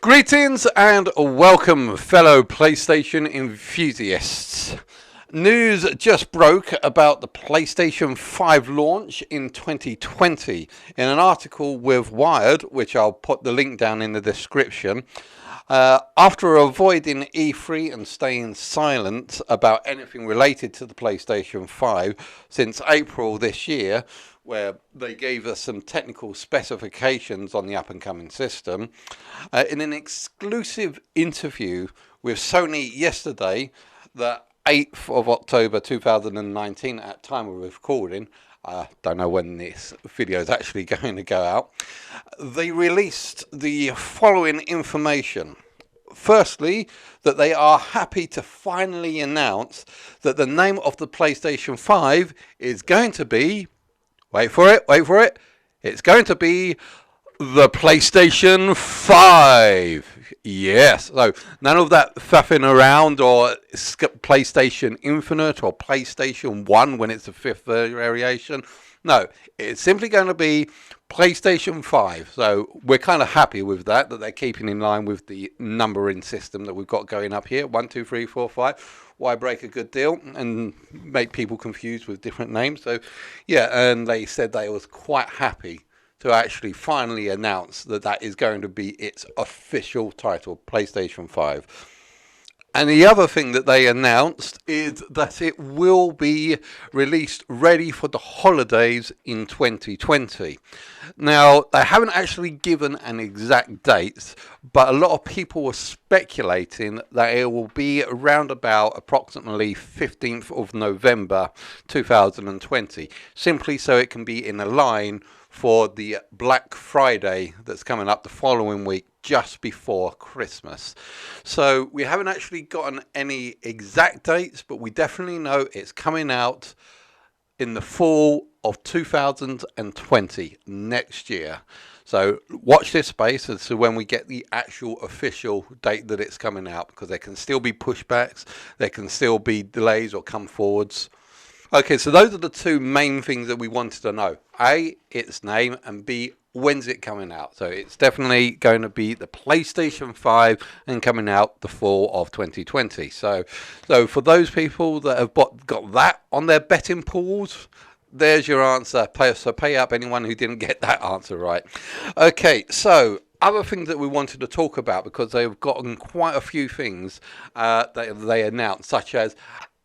Greetings and welcome, fellow PlayStation enthusiasts. News just broke about the PlayStation 5 launch in 2020 in an article with Wired, which I'll put the link down in the description. After avoiding E3 and staying silent about anything related to the PlayStation 5 since April this year, where they gave us some technical specifications on the up-and-coming system, in an exclusive interview with Sony yesterday, the 8th of October 2019, at time of recording, I don't know when this video is actually going to go out, they released the following information. Firstly, that they are happy to finally announce that the name of the PlayStation 5 is going to be, wait for it, it's going to be the PlayStation 5. Yes, so none of that faffing around or PlayStation Infinite or PlayStation 1 when it's the fifth variation. No, it's simply going to be PlayStation 5. So we're kind of happy with that they're keeping in line with the numbering system that we've got going up here. 1, 2, 3, 4, 5. Why break a good deal and make people confused with different names? So yeah, and they said they was quite happy to actually finally announce that that is going to be its official title, PlayStation 5. And the other thing that they announced is that it will be released ready for the holidays in 2020. Now, they haven't actually given an exact date, but a lot of people were speculating that it will be around about approximately 15th of November 2020, simply so it can be in a line for the Black Friday that's coming up the following week, just before Christmas. So we haven't actually gotten any exact dates, but we definitely know it's coming out in the fall of 2020, next year. So watch this space as to when we get the actual official date that it's coming out, because there can still be pushbacks, there can still be delays or come forwards. Okay, so those are the two main things that we wanted to know. A, its name, and B, when's it coming out? So it's definitely going to be the PlayStation 5 and coming out the fall of 2020. So for those people that have got that on their betting pools, there's your answer. So pay up anyone who didn't get that answer right. Okay, so other things that we wanted to talk about, because they've gotten quite a few things that they announced, such as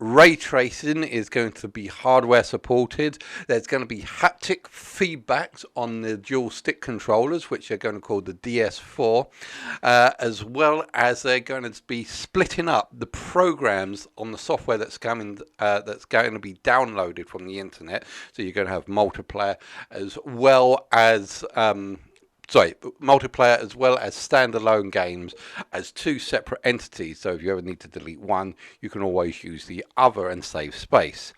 ray tracing is going to be hardware supported. There's going to be haptic feedbacks on the dual stick controllers, which they're going to call the DS4, as well as they're going to be splitting up the programs on the software that's coming, that's going to be downloaded from the internet. So you're going to have multiplayer as well as multiplayer as well as standalone games as two separate entities. So if you ever need to delete one, you can always use the other and save space.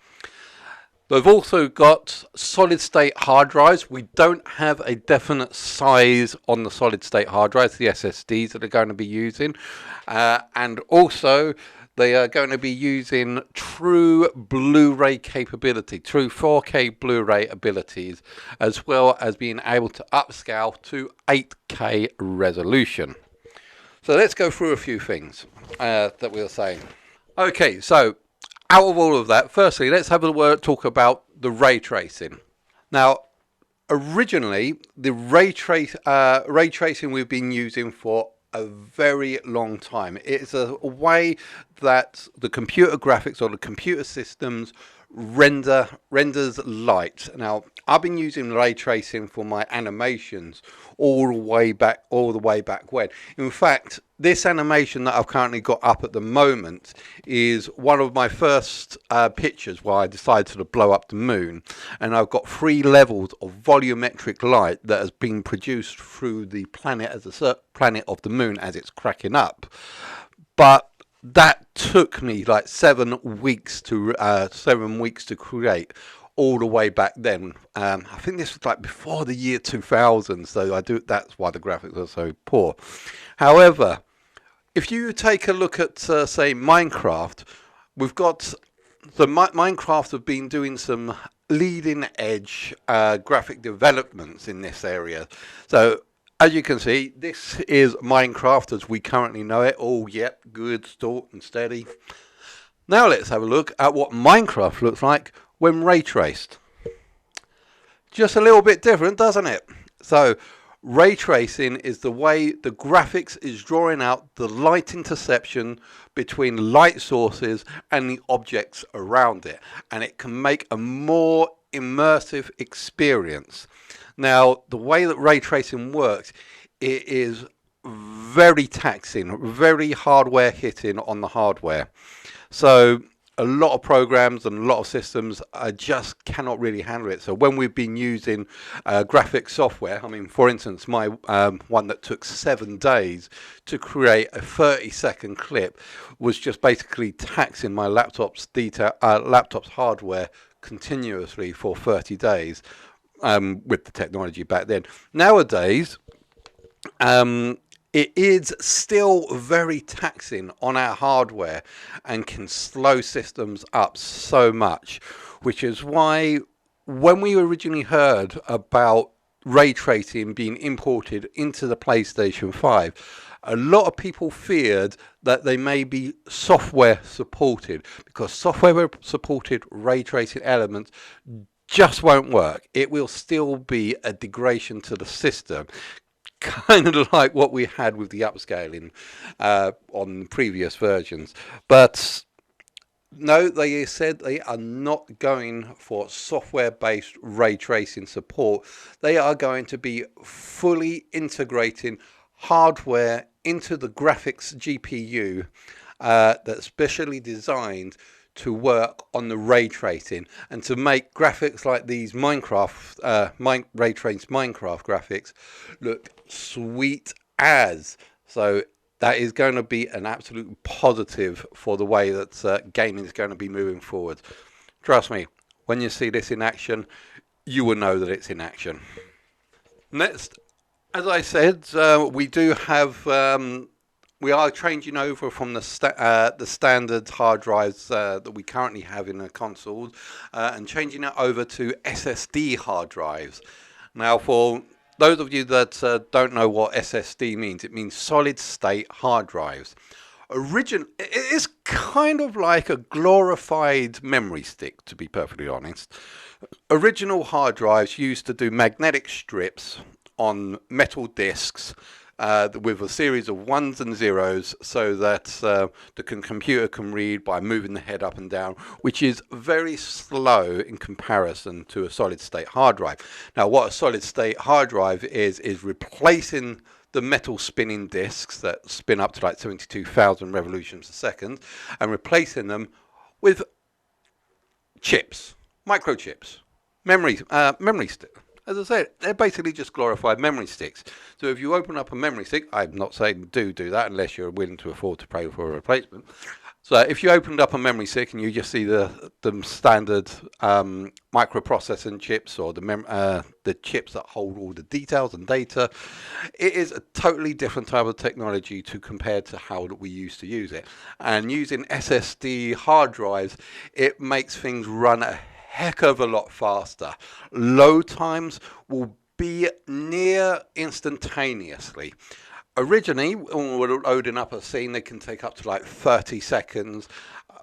They've also got solid state hard drives. We don't have a definite size on the solid state hard drives, the SSDs that are going to be using. And also they are going to be using true Blu-ray capability, true 4K Blu-ray abilities, as well as being able to upscale to 8K resolution. So let's go through a few things that we were saying. Okay, so out of all of that, firstly, let's have a talk about the ray tracing. Now, originally, the ray tracing we've been using for a very long time. It's a way that the computer graphics or the computer systems renders light. Now, I've been using ray tracing for my animations all the way back when. In fact, this animation that I've currently got up at the moment is one of my first pictures where I decided to blow up the moon, and I've got 3 levels of volumetric light that has been produced through the planet planet of the moon as it's cracking up. But that took me like 7 weeks to create, all the way back then. I think this was like before the year 2000, so that's why the graphics are so poor. However, if you take a look at say Minecraft, we've got Minecraft have been doing some leading edge graphic developments in this area. So As you can see, this is Minecraft as we currently know it. Oh, yep, good, taut and steady. Now let's have a look at what Minecraft looks like when ray traced. Just a little bit different, doesn't it? So ray tracing is the way the graphics is drawing out the light interception between light sources and the objects around it, and it can make a more immersive experience. Now, the way that ray tracing works, it is very taxing, very hardware hitting on the hardware. So a lot of programs and a lot of systems just cannot really handle it. So when we've been using graphic software, I mean, for instance, my one that took 7 days to create a 30-second clip was just basically taxing my laptop's hardware continuously for 30 days with the technology back then. Nowadays, it is still very taxing on our hardware and can slow systems up so much, which is why when we originally heard about ray tracing being imported into the PlayStation 5, a lot of people feared that they may be software supported, because software supported ray tracing elements just won't work. It will still be a degradation to the system, kind of like what we had with the upscaling on previous versions. But no, they said they are not going for software-based ray tracing support. They are going to be fully integrating hardware into the graphics GPU that's specially designed to work on the ray tracing and to make graphics like these Minecraft, ray traced Minecraft graphics look sweet as. So that is going to be an absolute positive for the way that gaming is going to be moving forward. Trust me, when you see this in action, you will know that it's in action. Next, as I said, we do have we are changing over from the standard hard drives that we currently have in the consoles and changing it over to SSD hard drives. Now, for those of you that don't know what SSD means, it means solid state hard drives. It is kind of like a glorified memory stick, to be perfectly honest. Original hard drives used to do magnetic strips on metal discs with a series of ones and zeros, so that the computer can read by moving the head up and down, which is very slow in comparison to a solid state hard drive. Now, what a solid state hard drive is replacing the metal spinning discs that spin up to like 72,000 revolutions a second, and replacing them with chips, microchips, memory sticks. As I said, they're basically just glorified memory sticks. So if you open up a memory stick, I'm not saying do that unless you're willing to afford to pay for a replacement. So if you opened up a memory stick and you just see the standard microprocessing chips, or the chips that hold all the details and data, it is a totally different type of technology to compare to how we used to use it. And using SSD hard drives, it makes things run a heck of a lot faster. Load times will be near instantaneously. Originally, when we're loading up a scene, they can take up to like 30 seconds.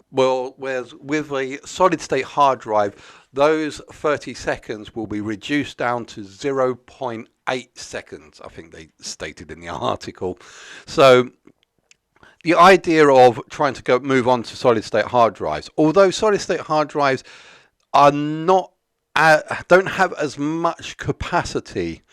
Well, whereas with a solid state hard drive, those 30 seconds will be reduced down to 0.8 seconds, I think they stated in the article. So the idea of trying to move on to solid state hard drives, although solid state hard drives are don't have as much capacity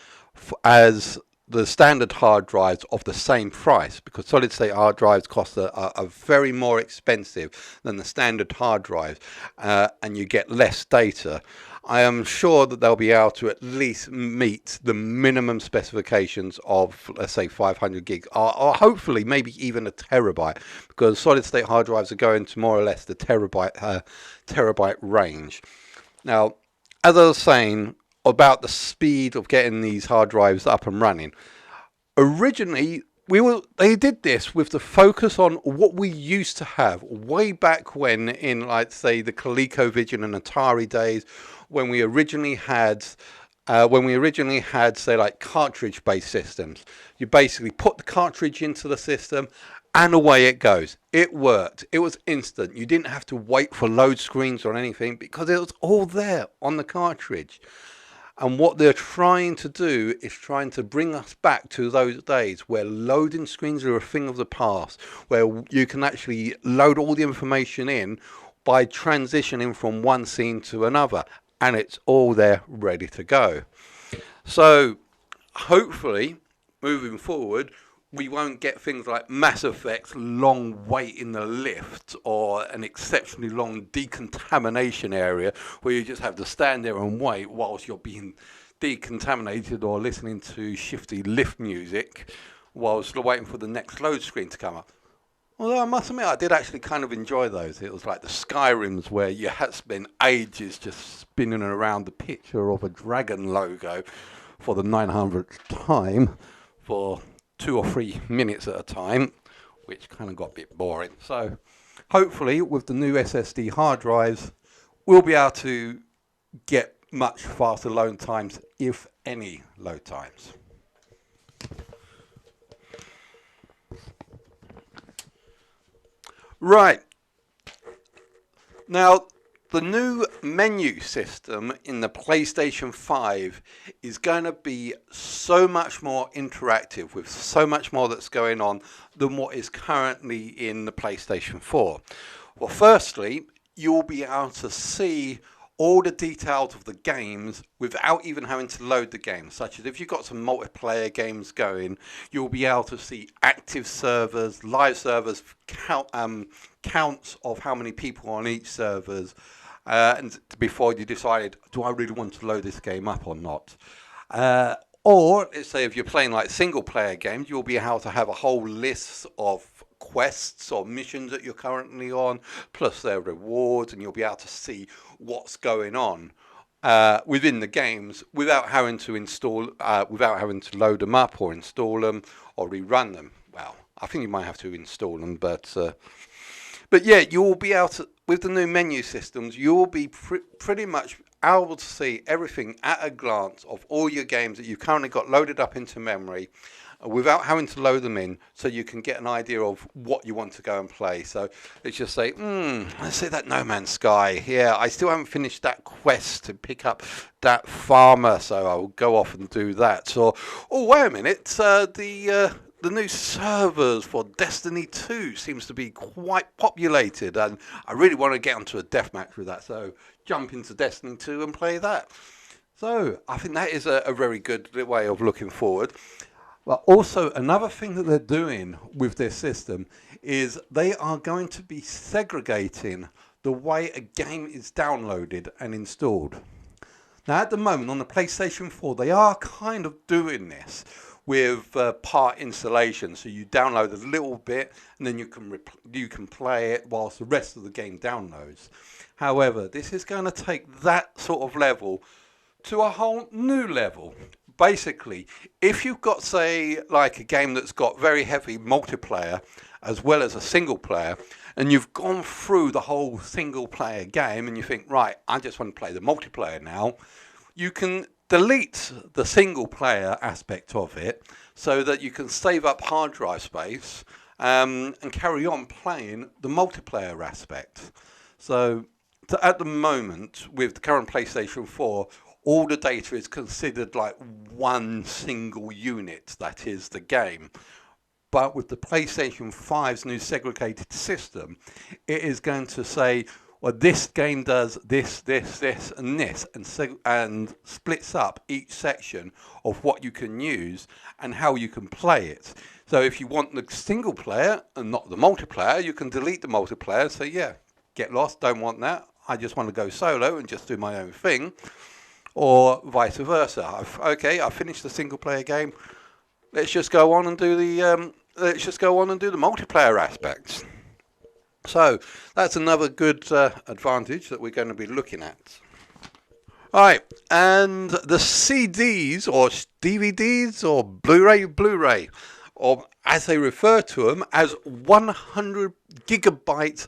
as the standard hard drives of the same price, because solid state hard drives cost are very more expensive than the standard hard drives, and you get less data. I am sure that they'll be able to at least meet the minimum specifications of, let's say, 500 gigs, or hopefully maybe even a terabyte, because solid state hard drives are going to more or less the terabyte range. Now, as I was saying about the speed of getting these hard drives up and running, originally they did this with the focus on what we used to have way back when, in, like, say, the ColecoVision and Atari days, when we originally had When we originally had, say, like cartridge-based systems, you basically put the cartridge into the system and away it goes. It worked. It was instant. You didn't have to wait for load screens or anything because it was all there on the cartridge. And what they're trying to do is trying to bring us back to those days where loading screens are a thing of the past, where you can actually load all the information in by transitioning from one scene to another, and it's all there ready to go. So hopefully moving forward we won't get things like Mass Effect's long wait in the lift or an exceptionally long decontamination area where you just have to stand there and wait whilst you're being decontaminated or listening to shifty lift music whilst you're waiting for the next load screen to come up. Although I must admit, I did actually kind of enjoy those. It was like the Skyrims where you had to spend ages just spinning around the picture of a dragon logo for the 900th time for 2 or 3 minutes at a time, which kind of got a bit boring. So hopefully with the new SSD hard drives, we'll be able to get much faster load times, if any load times. Right, now the new menu system in the PlayStation 5 is going to be so much more interactive with so much more that's going on than what is currently in the PlayStation 4. Well, firstly, you'll be able to see all the details of the games without even having to load the games, such as if you've got some multiplayer games going, you'll be able to see active servers, live servers, counts of how many people on each servers, and before you decided, do I really want to load this game up or not? Or let's say if you're playing like single player games, you'll be able to have a whole list of quests or missions that you're currently on, plus their rewards, and you'll be able to see what's going on within the games without having to without having to load them up or install them or rerun them. Well, I think you might have to install them, but yeah, you'll be able to, with the new menu systems, you'll be pretty much able to see everything at a glance of all your games that you've currently got loaded up into memory without having to load them in, so you can get an idea of what you want to go and play. So let's just say, let's say that No Man's Sky. Yeah, I still haven't finished that quest to pick up that farmer, so I'll go off and do that. So, oh, wait a minute, the new servers for Destiny 2 seems to be quite populated, and I really want to get onto a deathmatch with that, so jump into Destiny 2 and play that. So I think that is a very good way of looking forward. But also another thing that they're doing with their system is they are going to be segregating the way a game is downloaded and installed. Now at the moment on the PlayStation 4 they are kind of doing this with part installation, so you download a little bit and then you can play it whilst the rest of the game downloads. However, this is going to take that sort of level to a whole new level. Basically, if you've got, say, like a game that's got very heavy multiplayer as well as a single player, and you've gone through the whole single player game and you think, right, I just want to play the multiplayer now, you can delete the single player aspect of it so that you can save up hard drive space and carry on playing the multiplayer aspect. So at the moment, with the current PlayStation 4, all the data is considered like one single unit, that is the game. But with the PlayStation 5's new segregated system, it is going to say, well, this game does this, and this, and splits up each section of what you can use and how you can play it. So if you want the single player and not the multiplayer, you can delete the multiplayer and say, yeah, get lost, don't want that. I just want to go solo and just do my own thing. Or vice versa. I finished the single player game. Let's just go on and do the multiplayer aspects. So that's another good advantage that we're going to be looking at. All right, and the CDs or DVDs or Blu-ray, or as they refer to them as 100 gigabyte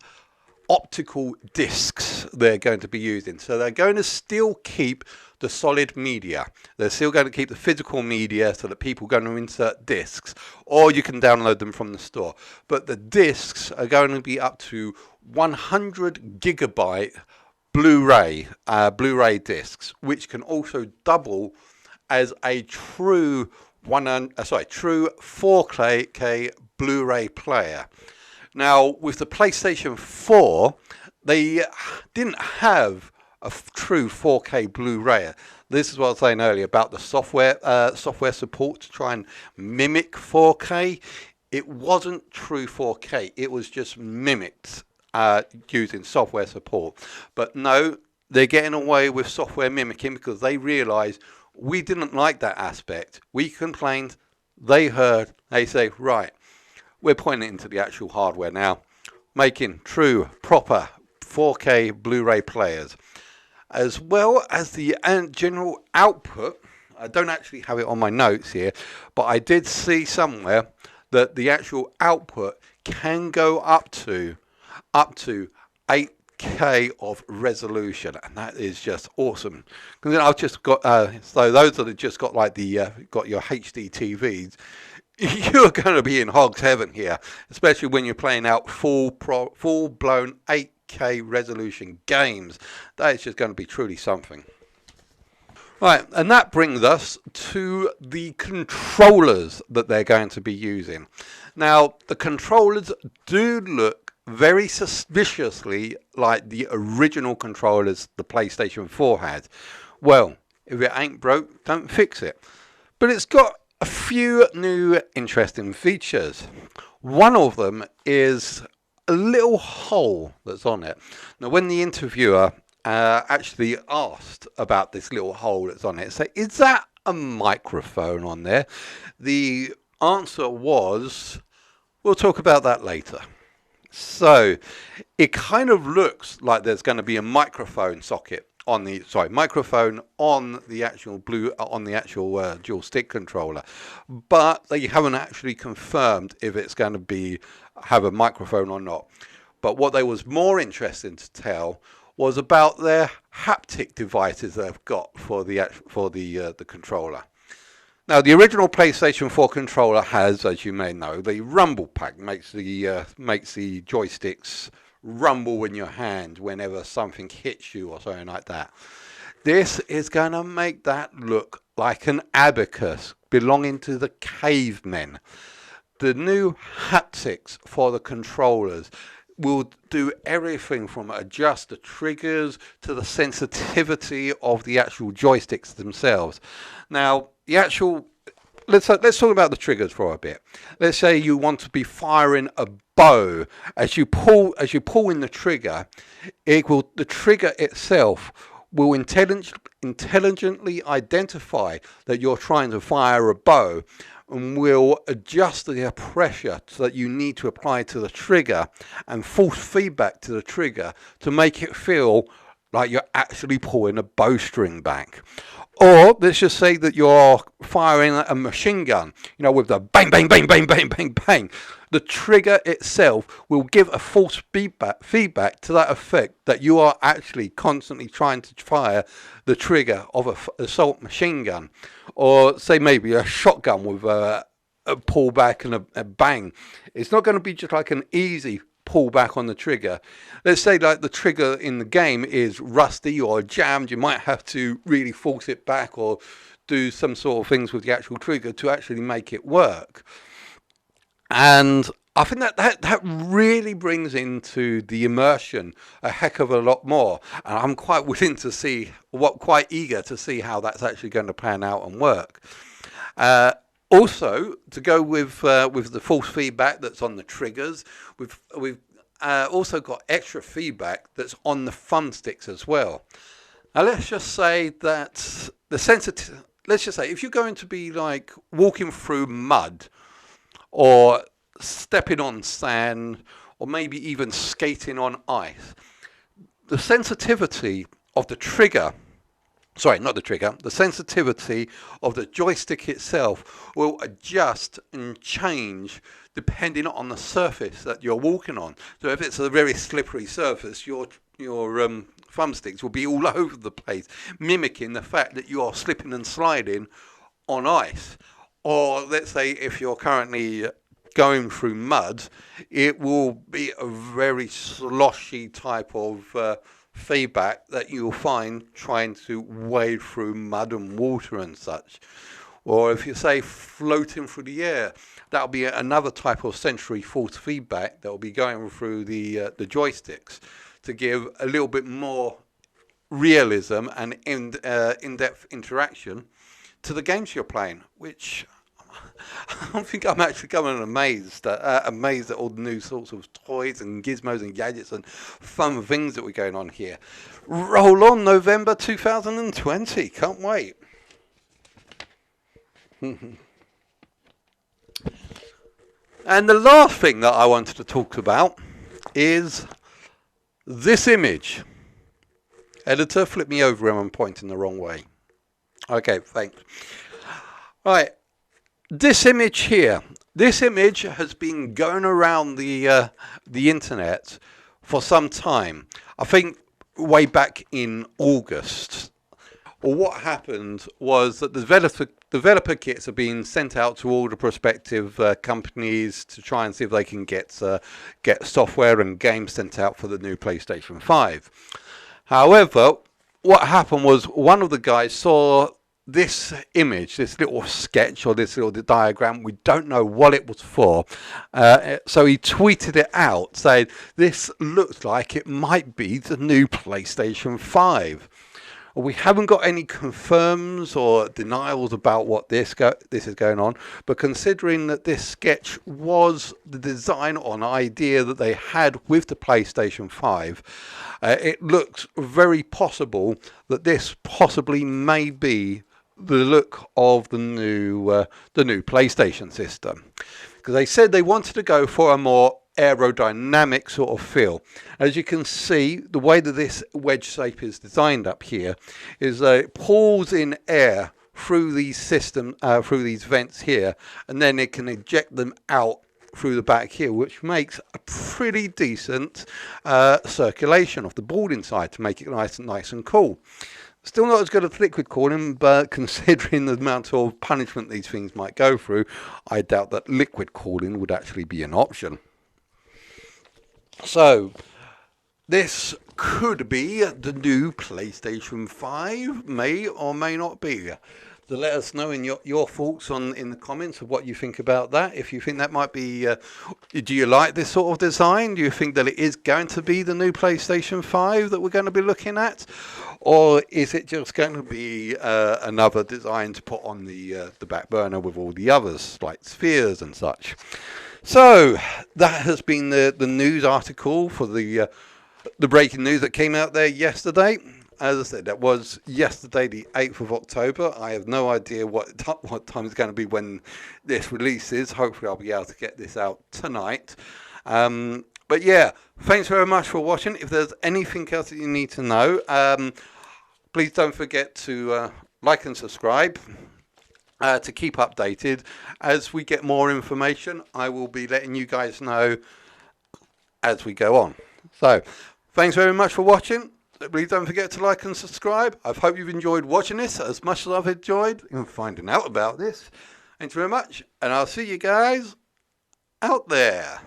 optical discs they're going to be using. So they're going to still keep the solid media. They're still going to keep the physical media so that people are going to insert discs, or you can download them from the store. But the discs are going to be up to 100 gigabyte Blu-ray discs, which can also double as a true 4K Blu-ray player. Now, with the PlayStation 4, they didn't have a true 4K Blu-ray. This is what I was saying earlier about the software support to try and mimic 4K. It wasn't true 4K. It was just mimicked using software support. But no, they're getting away with software mimicking because they realised we didn't like that aspect. We complained. They heard. They say, right, we're pointing into the actual hardware now, making true, proper 4K Blu-ray players, as well as the general output. I don't actually have it on my notes here, but I did see somewhere that the actual output can go up to 8K of resolution, and that is just awesome. Because I've just got so those that have just got like the got your HD TVs, you're going to be in hog's heaven here, especially when you're playing out full-blown 8K resolution games. That is just going to be truly something. Right, and that brings us to the controllers that they're going to be using. Now, the controllers do look very suspiciously like the original controllers the PlayStation 4 had. Well, if it ain't broke, don't fix it. But it's got a few new interesting features. One of them is a little hole that's on it. Now, when the interviewer actually asked about this little hole that's on it, say, is that a microphone on there? The answer was, we'll talk about that later. So it kind of looks like there's going to be a microphone socket on the microphone on the actual dual stick controller, but they haven't actually confirmed if it's going to have a microphone or not. But what they was more interesting to tell was about their haptic devices they've got for the controller. Now, the original PlayStation 4 controller has, as you may know, the rumble pack, makes the joysticks rumble in your hand whenever something hits you or something like that. This is going to make that look like an abacus belonging to the cavemen. The new haptics for the controllers will do everything from adjust the triggers to the sensitivity of the actual joysticks themselves. Now, let's talk about the triggers for a bit. Let's say you want to be firing a bow. As you pull in the trigger, the trigger itself will intelligently identify that you're trying to fire a bow, and will adjust the pressure that you need to apply to the trigger and force feedback to the trigger to make it feel like you're actually pulling a bowstring back. Or let's just say that you're firing a machine gun, with the bang, bang, bang, bang, bang, bang, bang. The trigger itself will give a false feedback to that effect that you are actually constantly trying to fire the trigger of an assault machine gun. Or say maybe a shotgun with a pullback and a bang. It's not going to be just like an easy pull back on the trigger. Let's say like the trigger in the game is rusty or jammed. You might have to really force it back or do some sort of things with the actual trigger to actually make it work. And I think that really brings into the immersion a heck of a lot more. And I'm quite eager to see how that's actually going to pan out and work. Also, to go with the false feedback that's on the triggers, we've also got extra feedback that's on the thumbsticks as well. Now, let's just say that let's just say if you're going to be like walking through mud, or stepping on sand, or maybe even skating on ice, the sensitivity of the sensitivity of the joystick itself will adjust and change depending on the surface that you're walking on. So if it's a very slippery surface, your thumbsticks will be all over the place, mimicking the fact that you are slipping and sliding on ice. Or let's say if you're currently going through mud, it will be a very sloshy type of feedback that you'll find trying to wade through mud and water and such. Or if you say floating through the air, that'll be another type of sensory force feedback that will be going through the joysticks to give a little bit more realism and in-depth interaction to the games you're playing, which I think I'm actually coming amazed at all the new sorts of toys and gizmos and gadgets and fun things that we're going on here. Roll on, November 2020. Can't wait. And the last thing that I wanted to talk about is this image. Editor, flip me over and I'm pointing the wrong way. Okay, thanks. Right, this image here. This image has been going around the internet for some time. I think way back in August. Well, what happened was that the developer kits are being sent out to all the prospective companies to try and see if they can get software and games sent out for the new PlayStation 5. However, what happened was one of the guys saw this image, this little sketch or this little diagram. We don't know what it was for. So he tweeted it out saying, this looks like it might be the new PlayStation 5. We haven't got any confirms or denials about what this is going on, but considering that this sketch was the design or an idea that they had with the PlayStation 5, it looks very possible that this possibly may be the look of the new PlayStation system, because they said they wanted to go for a more aerodynamic sort of feel. As you can see, the way that this wedge shape is designed up here is that it pulls in air through these through these vents here, and then it can eject them out through the back here, which makes a pretty decent circulation of the board inside to make it nice and cool. Still not as good as liquid cooling, but considering the amount of punishment these things might go through, I doubt that liquid cooling would actually be an option. So, this could be the new PlayStation 5, may or may not be. So let us know in your thoughts in the comments of what you think about that. If you think that might be, do you like this sort of design? Do you think that it is going to be the new PlayStation 5 that we're going to be looking at? Or is it just going to be another design to put on the back burner with all the others, like spheres and such? So that has been the news article for the breaking news that came out there yesterday. As I said, that was yesterday, the 8th of October. I have no idea what time it's going to be when this releases. Hopefully I'll be able to get this out tonight. But yeah, thanks very much for watching. If there's anything else that you need to know, please don't forget to like and subscribe. To keep updated. As we get more information, I will be letting you guys know as we go on. So, thanks very much for watching. Please don't forget to like and subscribe. I hope you've enjoyed watching this as much as I've enjoyed in finding out about this. Thanks very much, and I'll see you guys out there.